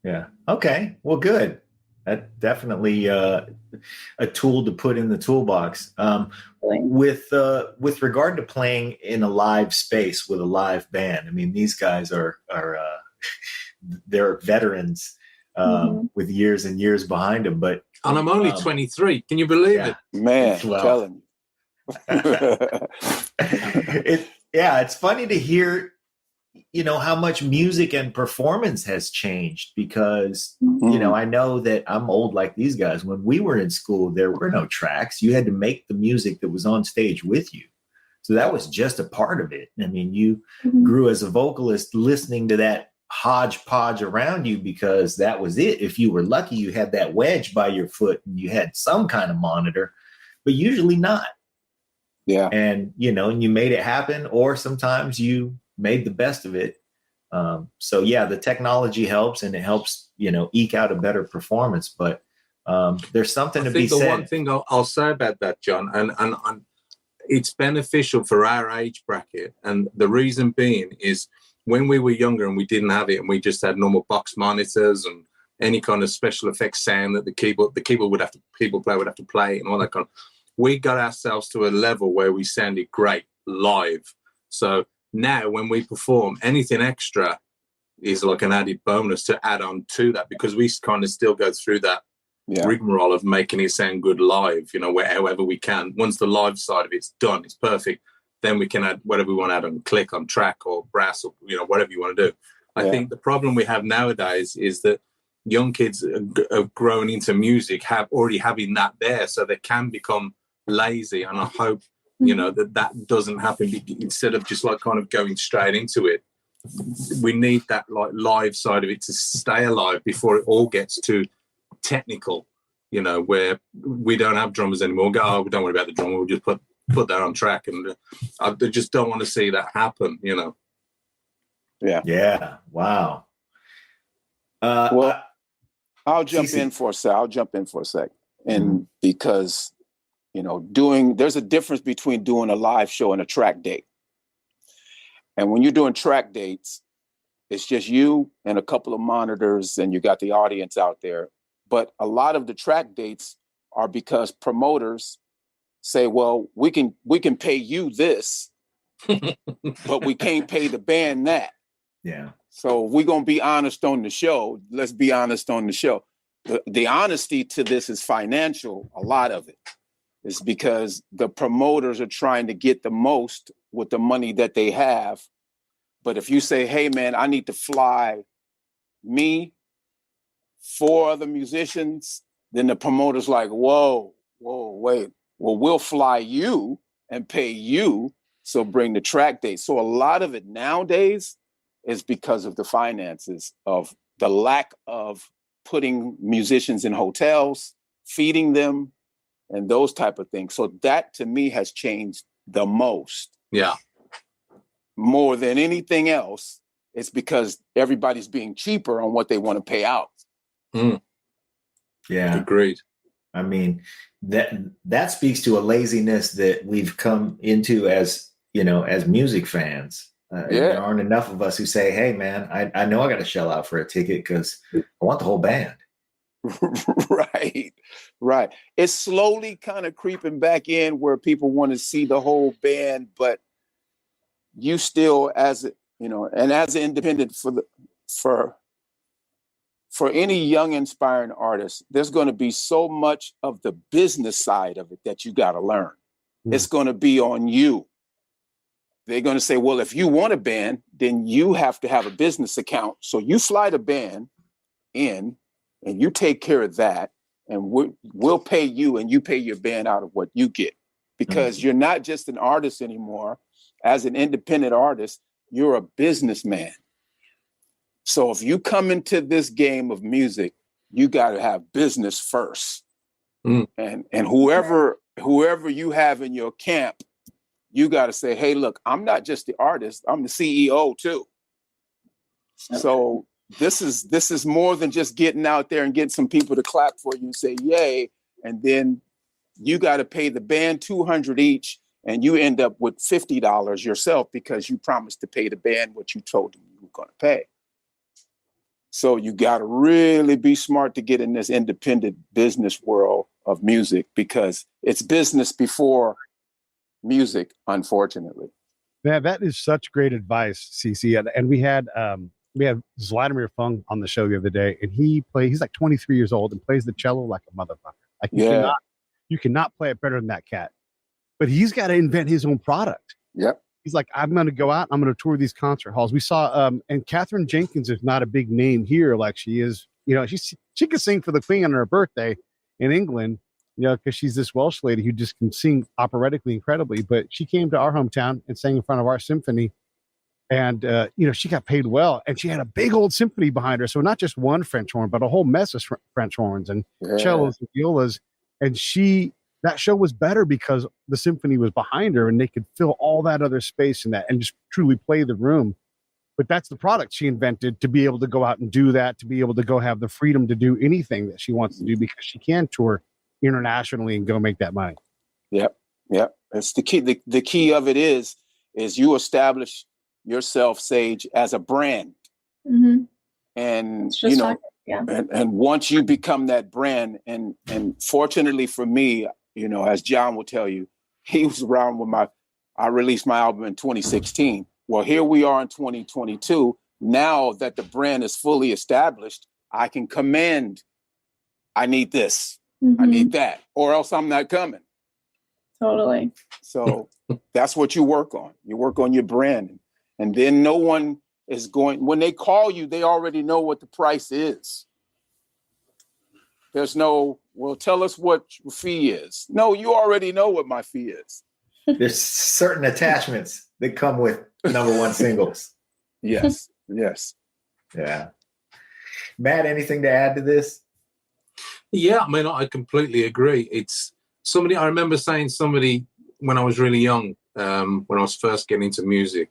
Yeah. Okay. Well, good. That definitely a tool to put in the toolbox. With regard to playing in a live space with a live band, I mean, these guys are they're veterans with years and years behind them. But I'm only 23. Can you believe it, man? Well, Telling you. It's funny to hear how much music and performance has changed, because I know that I'm old like these guys. When we were in school, there were no tracks. You had to make the music that was on stage with you. So that was just a part of it. I mean, you grew as a vocalist listening to that hodgepodge around you because that was it. If you were lucky, you had that wedge by your foot and you had some kind of monitor, but usually not. Yeah. And, and you made it happen, or sometimes you made the best of it. So yeah, the technology helps, and it helps, eke out a better performance, but there's something to be said. The one thing I'll say about that, John, and it's beneficial for our age bracket. And the reason being is when we were younger and we didn't have it, and we just had normal box monitors and any kind of special effects sound that the keyboard people would have to play and all that kind of, we got ourselves to a level where we sounded great live. So now when we perform, anything extra is like an added bonus to add on to that, because we kind of still go through that rigmarole of making it sound good live, however we can. Once the live side of it's done, it's perfect, then we can add whatever we want to add on click, on track, or brass, or whatever you want to do. I think the problem we have nowadays is that young kids have grown into music, already having that there, so they can become lazy, and I hope that doesn't happen. Instead of just like kind of going straight into it, we need that like live side of it to stay alive before it all gets too technical, where we don't have drummers anymore. Go, we don't worry about the drummer, we'll just put that on track. And I just don't want to see that happen, Yeah. Wow. Well, I'll jump in for a sec. And because, there's a difference between doing a live show and a track date. And when you're doing track dates, it's just you and a couple of monitors and you got the audience out there. But a lot of the track dates are because promoters say, well, we can pay you this, but we can't pay the band that. Yeah. So we're going to be honest on the show. Let's be honest on the show. The honesty to this is financial. A lot of it is because the promoters are trying to get the most with the money that they have. But if you say, hey, man, I need to fly me, 4 other musicians, then the promoter's like, whoa, wait. Well, we'll fly you and pay you. So bring the track date. So a lot of it nowadays is because of the finances, of the lack of putting musicians in hotels, feeding them, and those type of things. So that to me has changed the most. Yeah. More than anything else, it's because everybody's being cheaper on what they want to pay out. Yeah. Agreed. I mean, that speaks to a laziness that we've come into as music fans. There aren't enough of us who say, hey, man, I know I got to shell out for a ticket because I want the whole band. Right. It's slowly kind of creeping back in where people want to see the whole band, but you still, as and as an independent for any young inspiring artist, there's going to be so much of the business side of it that you got to learn. It's going to be on you. They're going to say, well, if you want a band, then you have to have a business account. So you fly the band in and you take care of that. And we'll pay you and you pay your band out of what you get. Because you're not just an artist anymore. As an independent artist, you're a businessman. So if you come into this game of music, you got to have business first. And whoever you have in your camp, you got to say, hey, look, I'm not just the artist, I'm the CEO too. So this is more than just getting out there and getting some people to clap for you and say, yay. And then you got to pay the band $200 each and you end up with $50 yourself because you promised to pay the band what you told them you were going to pay. So you got to really be smart to get in this independent business world of music because it's business before music, unfortunately. Yeah, that is such great advice, CC. And we had Vladimir Fung on the show the other day, and he's like 23 years old and plays the cello like a motherfucker. Like you cannot play it better than that cat. But he's got to invent his own product. Yep. He's like, I'm going to go out. I'm going to tour these concert halls. We saw, and Catherine Jenkins is not a big name here like she is. She could sing for the Queen on her birthday in England, because she's this Welsh lady who just can sing operatically incredibly. But she came to our hometown and sang in front of our symphony. And, she got paid well. And she had a big old symphony behind her. So not just one French horn, but a whole mess of French horns and cellos and violas. And that show was better because the symphony was behind her and they could fill all that other space in that and just truly play the room. But that's the product she invented to be able to go out and do that, to be able to go have the freedom to do anything that she wants to do because she can tour internationally and go make that money. Yep. That's the key. The key of it is you establish yourself, Sage, as a brand. Mm-hmm. And, and once you become that brand, and fortunately for me, as Jon will tell you, he was around when I released my album in 2016. Well, here we are in 2022. Now that the brand is fully established, I can command, I need this, I need that, or else I'm not coming. Totally. So that's what you work on. You work on your brand. And then no one is when they call you, they already know what the price is. There's no, well, tell us what your fee is. No, you already know what my fee is. There's certain attachments that come with #1 singles. Yes, yes. Yeah. Matt, anything to add to this? Yeah, I mean, I completely agree. It's somebody, I remember saying somebody when I was really young, when I was first getting into music,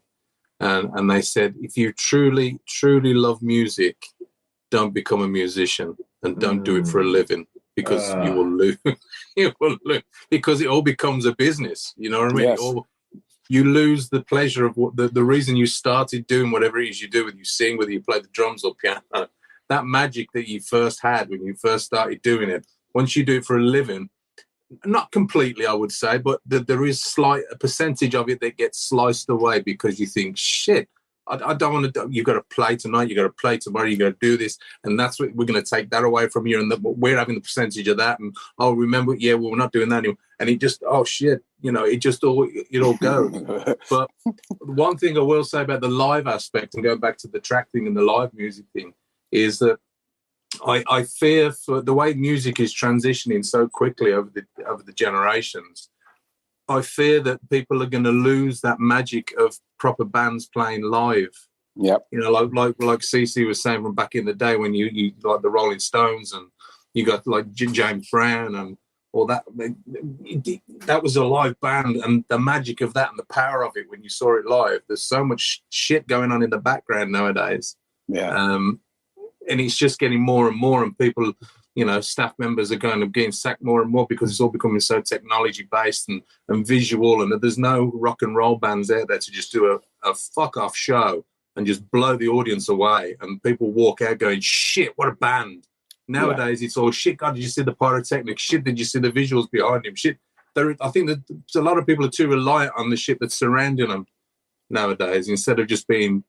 and they said, if you truly, truly love music, don't become a musician and don't do it for a living, because you will lose. You will lose, because it all becomes a business. You know what I mean? Yes. You lose the pleasure of what the reason you started doing whatever it is you do, whether you sing, whether you play the drums or piano, that magic that you first had when you first started doing it. Once you do it for a living, not completely, I would say, but there is a percentage of it that gets sliced away because you think, shit, I don't want to. You got to play tonight. You got to play tomorrow. You got to do this, and that's what we're going to take that away from you. And we're having the percentage of that. And remember, yeah, well, we're not doing that anymore. And it just, shit, it all goes. But one thing I will say about the live aspect, and going back to the track thing and the live music thing, is that I fear for the way music is transitioning so quickly over the generations. I fear that people are going to lose that magic of proper bands playing live. Yep. Like CC was saying from back in the day when you like the Rolling Stones and you got like James Brown and all that. That was a live band, and the magic of that and the power of it when you saw it live. There's so much shit going on in the background nowadays. Yeah. And it's just getting more and more, and people, staff members are getting sacked more and more because it's all becoming so technology based and visual, and there's no rock and roll bands out there to just do a fuck off show and just blow the audience away, and people walk out going, shit, what a band. Nowadays it's all, shit, God, did you see the pyrotechnics? Shit, did you see the visuals behind him? Shit. I think that a lot of people are too reliant on the shit that's surrounding them nowadays instead of just being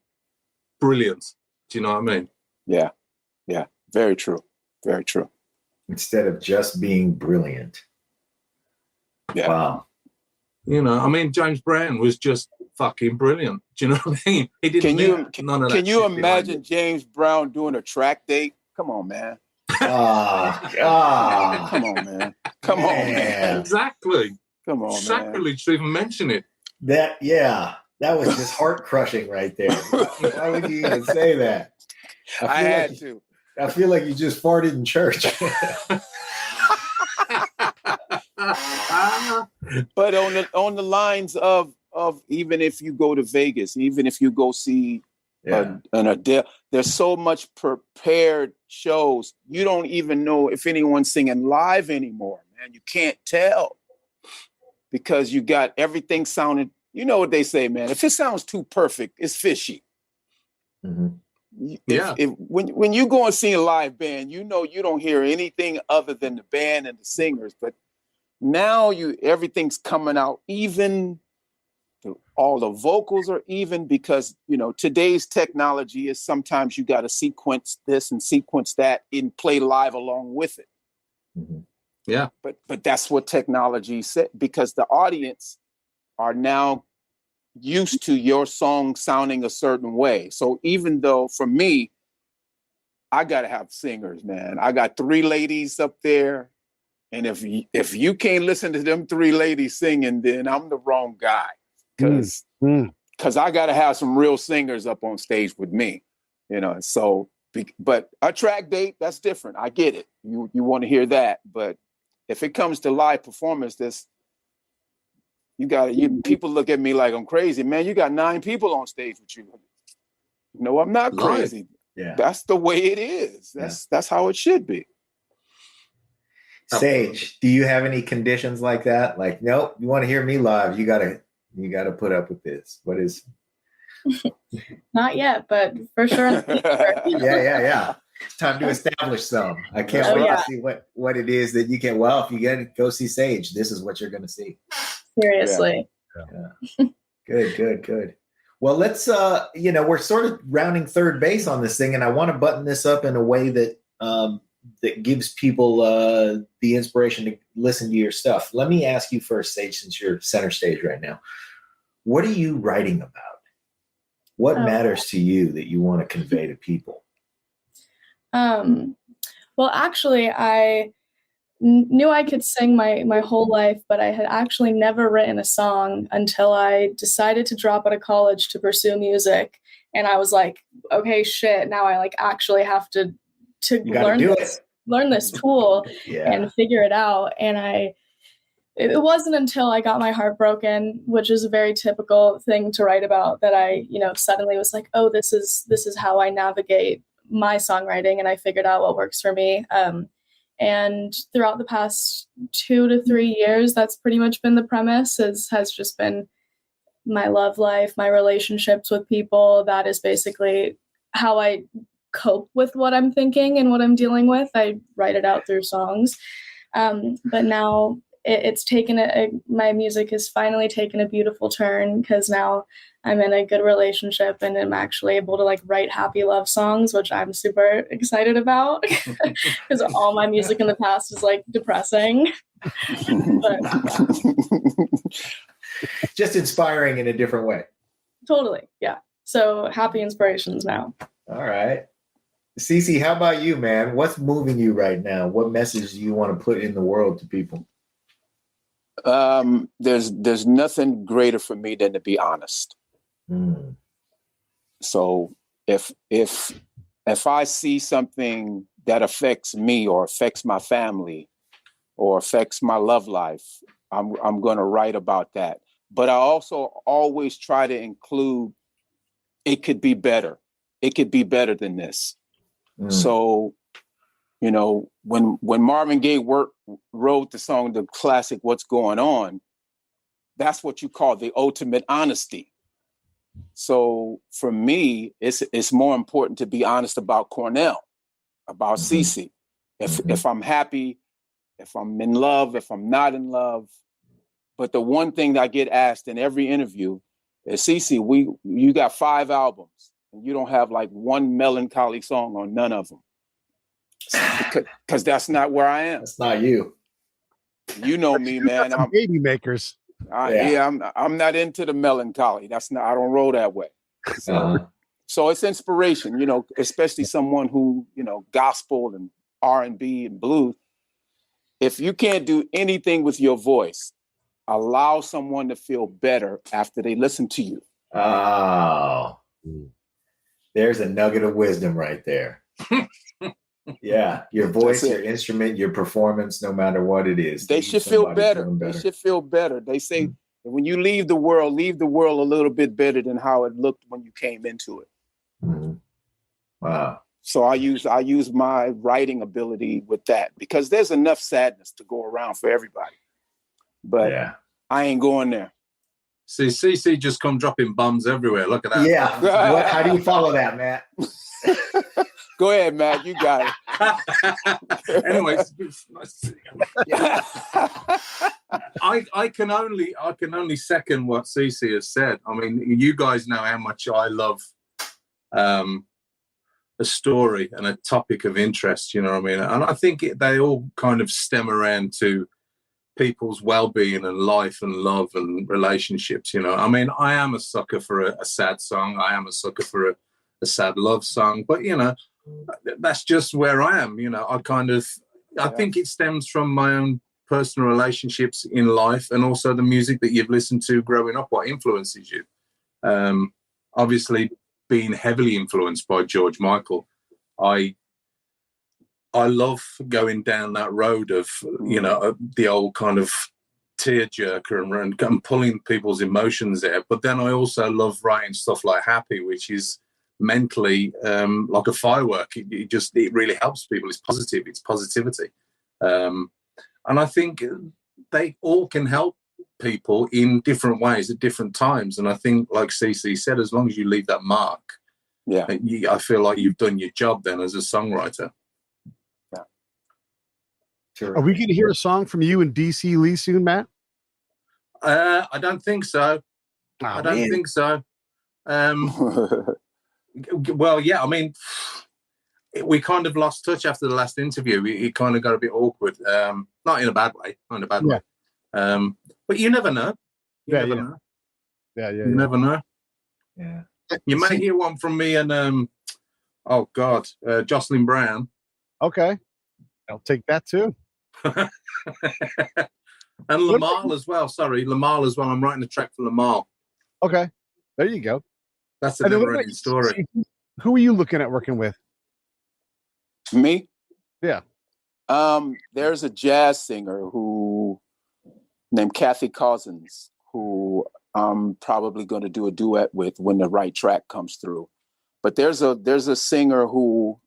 brilliant. Do you know what I mean? Yeah. Yeah. Very true. Very true. Instead of just being brilliant. Yeah. Wow. James Brown was just fucking brilliant. Do you know what I mean? He didn't none of that. Can you imagine James Brown doing a track date? Come on, man. Come on, man. Come on, man. Exactly. Come on, man. Sacrilege to even mention it. That was just heart crushing right there. Why would you even say that? I had to. I feel like you just farted in church. But on the lines of even if you go to Vegas, even if you go see an Adele, there's so much prepared shows. You don't even know if anyone's singing live anymore, man. You can't tell because you got everything sounding. You know what they say, man. If it sounds too perfect, it's fishy. Mm-hmm. When you go and see a live band, you don't hear anything other than the band and the singers. But now everything's coming out even. All the vocals are even because today's technology is sometimes you got to sequence this and sequence that and play live along with it. Mm-hmm. Yeah, but that's what technology said, because the audience are now used to your song sounding a certain way. So even though for me, I got to have singers, man. I got 3 ladies up there. And if you can't listen to them 3 ladies singing, then I'm the wrong guy. Because I got to have some real singers up on stage with me, So, but a track date, that's different. I get it. You want to hear that, but if it comes to live performance, people look at me like I'm crazy, man. You got 9 people on stage with you. No, I'm not crazy. Yeah, that's the way it is. That's how it should be. Sage, do you have any conditions like that? Like, nope, you want to hear me live? You gotta put up with this. What is? Not yet, but for sure. Yeah. Time to establish some. I can't wait to see what it is that you can. Well, if you go see Sage, this is what you're going to see. Seriously. Yeah. Good. Well, let's. We're sort of rounding third base on this thing, and I want to button this up in a way that that gives people the inspiration to listen to your stuff. Let me ask you first, Sage, since you're center stage right now. What are you writing about? What matters to you that you want to convey to people? Well, Well, actually, I knew I could sing my whole life, but I had actually never written a song until I decided to drop out of college to pursue music. And I was like, okay, shit, now I like actually have to learn this tool and figure it out. And it wasn't until I got my heart broken, which is a very typical thing to write about, that I, suddenly was like, oh, this is how I navigate my songwriting. And I figured out what works for me. And throughout the past 2 to 3 years, that's pretty much been the premise, has just been my love life, my relationships with people. That is basically how I cope with what I'm thinking and what I'm dealing with. I write it out through songs. But now it's taken my music has finally taken a beautiful turn, because now I'm in a good relationship and I'm actually able to like write happy love songs, which I'm super excited about, because all my music in the past is like depressing. But, just inspiring in a different way. Totally. Yeah. So happy inspirations now. All right. CC, how about you, man? What's moving you right now? What message do you want to put in the world to people? There's nothing greater for me than to be honest. So if I see something that affects me or affects my family or affects my love life, I'm going to write about that. But I also always try to include, it could be better. It could be better than this. So, when Marvin Gaye wrote the song, the classic, What's Going On, that's what you call the ultimate honesty. So for me, it's more important to be honest about Cornell, about CC. If I'm happy, if I'm in love, if I'm not in love. But the one thing that I get asked in every interview is, CC, you got 5 albums and you don't have like one melancholy song on none of them. Because that's not where I am. That's not you. You know me, man. I'm baby makers. I'm not into the melancholy. I don't roll that way. So it's inspiration, especially someone who, gospel and R&B and blues. If you can't do anything with your voice, allow someone to feel better after they listen to you. Oh, there's a nugget of wisdom right there. Yeah, your voice, your instrument, your performance, no matter what it is. They should feel better. They should feel better. They say when you leave the world a little bit better than how it looked when you came into it. Wow. So I use my writing ability with that, because there's enough sadness to go around for everybody. But I ain't going there. See, CC just come dropping bombs everywhere. Look at that. Yeah. How do you follow that, Matt? Go ahead, Matt. You got it. Anyways, I can only second what CC has said. I mean, you guys know how much I love a story and a topic of interest. You know what I mean? And I think they all kind of stem around to people's well-being and life and love and relationships. I mean, I am a sucker for a sad song. I am a sucker for a sad love song. But that's just where I am. I think it stems from my own personal relationships in life, and also the music that you've listened to growing up, what influences you. Obviously, being heavily influenced by George Michael, I love going down that road of, the old kind of tearjerker and pulling people's emotions there. But then I also love writing stuff like Happy, which is mentally like a firework. It really helps people. It's positive. It's positivity. And I think they all can help people in different ways at different times. And I think, like CC said, as long as you leave that mark, I feel like you've done your job then as a songwriter. Are we going to hear a song from you and DC Lee soon, Matt? I don't think so. I don't think so. Well, yeah, I mean, we kind of lost touch after the last interview. It kind of got a bit awkward. Not in a bad way. Not in a bad way. But you never know. You never know. You never know. Yeah. You may hear one from me and Jocelyn Brown. Okay. I'll take that too. And Lamal as well. Sorry, Lamal as well. I'm writing a track for Lamal. Okay, there you go. That's a never-ending story. Who are you looking at working with? Me? Yeah. There's a jazz singer named Kathy Cousins, who I'm probably going to do a duet with when the right track comes through. But there's a singer who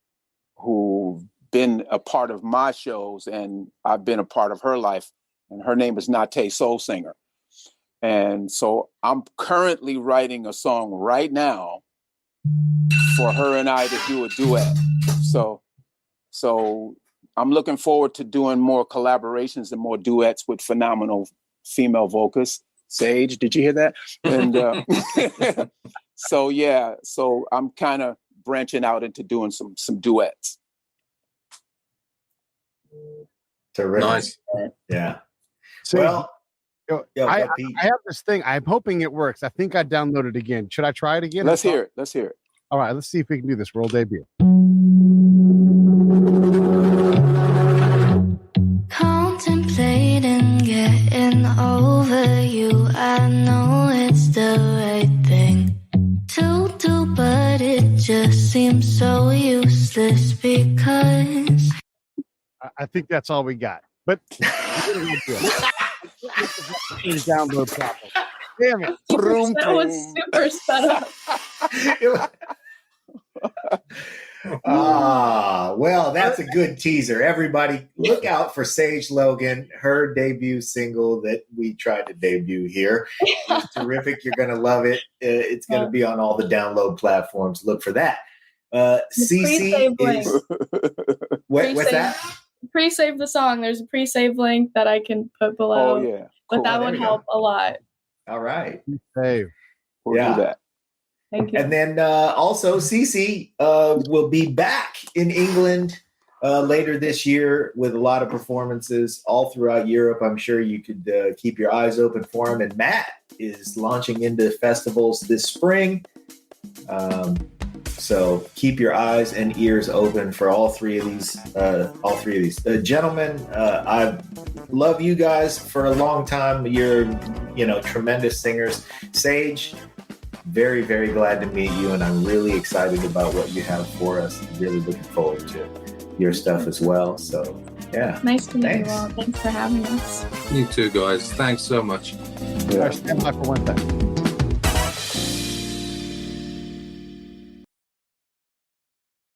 been a part of my shows, and I've been a part of her life, and her name is Nate Soul Singer. And so I'm currently writing a song right now for her and I to do a duet. So I'm looking forward to doing more collaborations and more duets with phenomenal female vocalists. Sage, did you hear that? And so I'm kind of branching out into doing some duets. Terrific. Nice. Yeah. So, Well, I have this thing. I'm hoping it works. I think I downloaded it again. Should I try it again? Let's hear it. All right, let's see if we can do this. World debut. Contemplating getting over you. I know it's the right thing to do, but it just seems so useless because I think that's all we got. But download problem. Damn it! That was super sped up. Well, that's a good teaser. Everybody, look out for Sage Logan, her debut single that we tried to debut here. It's terrific. You're going to love it. It's going to be on all the download platforms. Look for that. CC is... What's that? Pre-save the song. There's a pre-save link that I can put below. Oh, yeah. But Cool. that would help a lot. All right. Hey. We'll do that. Thank you. And then also CC will be back in England later this year with a lot of performances all throughout Europe. I'm sure you could keep your eyes open for him. And Matt is launching into festivals this spring. So keep your eyes and ears open for all three of these. Gentlemen, I love you guys for a long time. You're, tremendous singers. Sage, very, very glad to meet you, and I'm really excited about what you have for us. Really looking forward to your stuff as well. So, yeah. Nice to meet you all. Thanks for having us. You too, guys. Thanks so much. Yeah. Stand by for one thing.